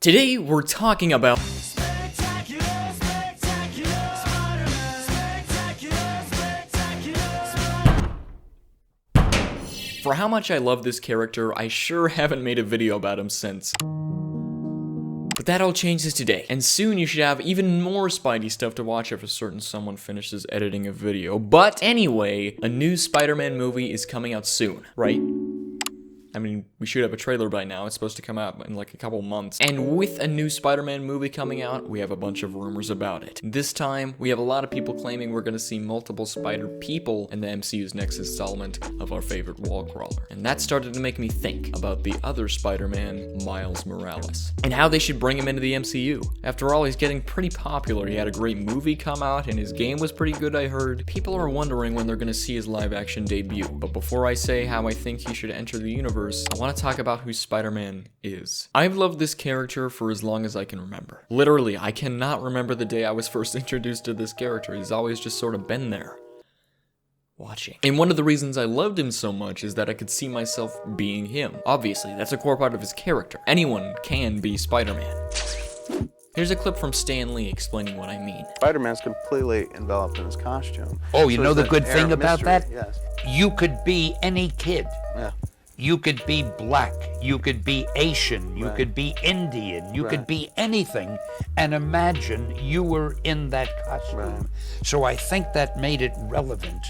Today we're talking about For how much I love this character, I sure haven't made a video about him since. But that all changes today, and soon you should have even more Spidey stuff to watch if a certain someone finishes editing a video. But anyway, a new Spider-Man movie is coming out soon, right? I mean, we should have a trailer by now. It's supposed to come out in like a couple months. And with a new Spider-Man movie coming out, we have a bunch of rumors about it. This time, we have a lot of people claiming we're gonna see multiple Spider people in the MCU's next installment of our favorite wall crawler. And that started to make me think about the other Spider-Man, Miles Morales, and how they should bring him into the MCU. After all, he's getting pretty popular. He had a great movie come out, and his game was pretty good, I heard. People are wondering when they're gonna see his live-action debut. But before I say how I think he should enter the universe, I want to talk about who Spider-Man is. I've loved this character for as long as I can remember. Literally, I cannot remember the day I was first introduced to this character. He's always just sort of been there, watching. And one of the reasons I loved him so much is that I could see myself being him. Obviously, that's a core part of his character. Anyone can be Spider-Man. Here's a clip from Stan Lee explaining what I mean. Spider-Man's completely enveloped in his costume. Oh, you know the good thing about that? Yes. You could be any kid. Yeah. You could be black, you could be Asian, you could be Indian, you could be anything, and imagine you were in that costume. Right. So I think that made it relevant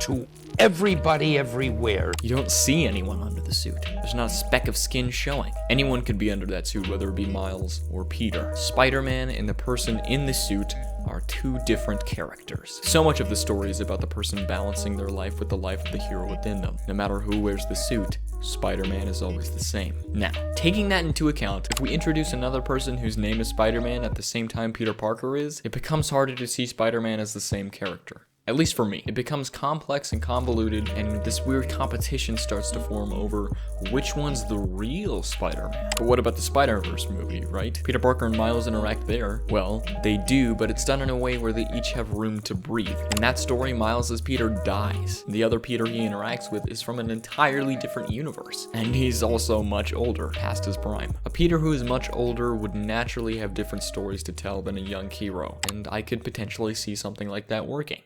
to everybody everywhere. You don't see anyone under the suit. There's not a speck of skin showing. Anyone could be under that suit, whether it be Miles or Peter. Spider-Man and the person in the suit are two different characters. So much of the story is about the person balancing their life with the life of the hero within them. No matter who wears the suit, Spider-Man is always the same. Now, taking that into account, if we introduce another person whose name is Spider-Man at the same time Peter Parker is, it becomes harder to see Spider-Man as the same character. At least for me. It becomes complex and convoluted, and this weird competition starts to form over which one's the real Spider-Man. But what about the Spider-Verse movie, right? Peter Parker and Miles interact there. Well, they do, but it's done in a way where they each have room to breathe. In that story, Miles as Peter dies. The other Peter he interacts with is from an entirely different universe. And he's also much older, past his prime. A Peter who is much older would naturally have different stories to tell than a young hero, and I could potentially see something like that working.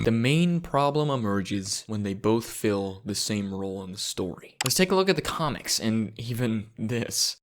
The main problem emerges when they both fill the same role in the story. Let's take a look at the comics, and even this.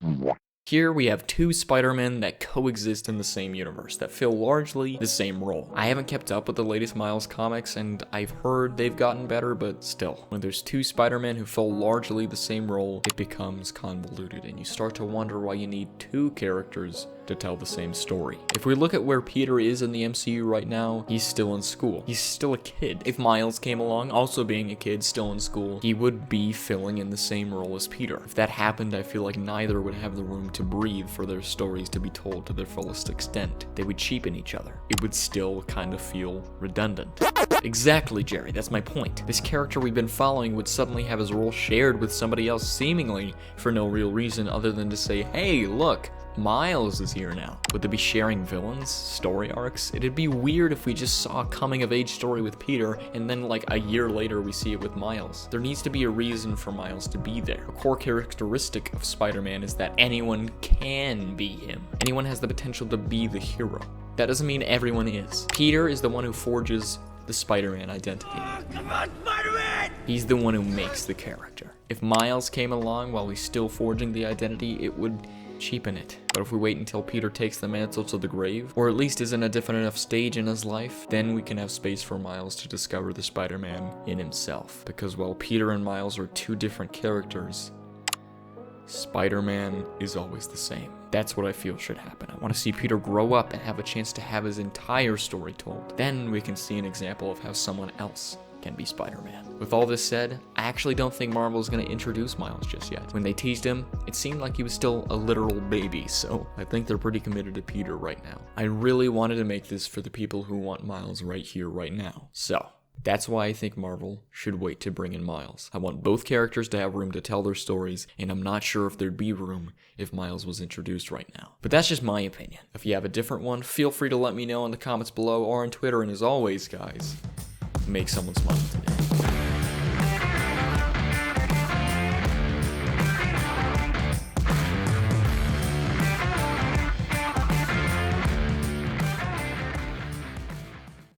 Here we have two Spider-Men that coexist in the same universe, that fill largely the same role. I haven't kept up with the latest Miles comics, and I've heard they've gotten better, but still. When there's two Spider-Men who fill largely the same role, it becomes convoluted, and you start to wonder why you need two characters to tell the same story. If we look at where Peter is in the MCU right now, he's still in school. He's still a kid. If Miles came along, also being a kid, still in school, he would be filling in the same role as Peter. If that happened, I feel like neither would have the room to breathe for their stories to be told to their fullest extent. They would cheapen each other. It would still kind of feel redundant. Exactly, Jerry, that's my point. This character we've been following would suddenly have his role shared with somebody else seemingly for no real reason other than to say, hey, look, Miles is here now. Would they be sharing villains, story arcs? It'd be weird if we just saw a coming-of-age story with Peter, and then like a year later we see it with Miles. There needs to be a reason for Miles to be there. A core characteristic of Spider-Man is that anyone can be him. Anyone has the potential to be the hero. That doesn't mean everyone is. Peter is the one who forges the Spider-Man identity. Come on, Spider-Man! He's the one who makes the character. If Miles came along while he's still forging the identity, it would cheapen it. But if we wait until Peter takes the mantle to the grave, or at least is in a different enough stage in his life, then we can have space for Miles to discover the Spider-Man in himself. Because while Peter and Miles are two different characters, Spider-Man is always the same. That's what I feel should happen. I want to see Peter grow up and have a chance to have his entire story told. Then we can see an example of how someone else can be Spider-Man. With all this said, I actually don't think Marvel is going to introduce Miles just yet. When they teased him, it seemed like he was still a literal baby, so I think they're pretty committed to Peter right now. I really wanted to make this for the people who want Miles right here, right now. So, that's why I think Marvel should wait to bring in Miles. I want both characters to have room to tell their stories, and I'm not sure if there'd be room if Miles was introduced right now. But that's just my opinion. If you have a different one, feel free to let me know in the comments below or on Twitter, and as always, guys, make someone smile today.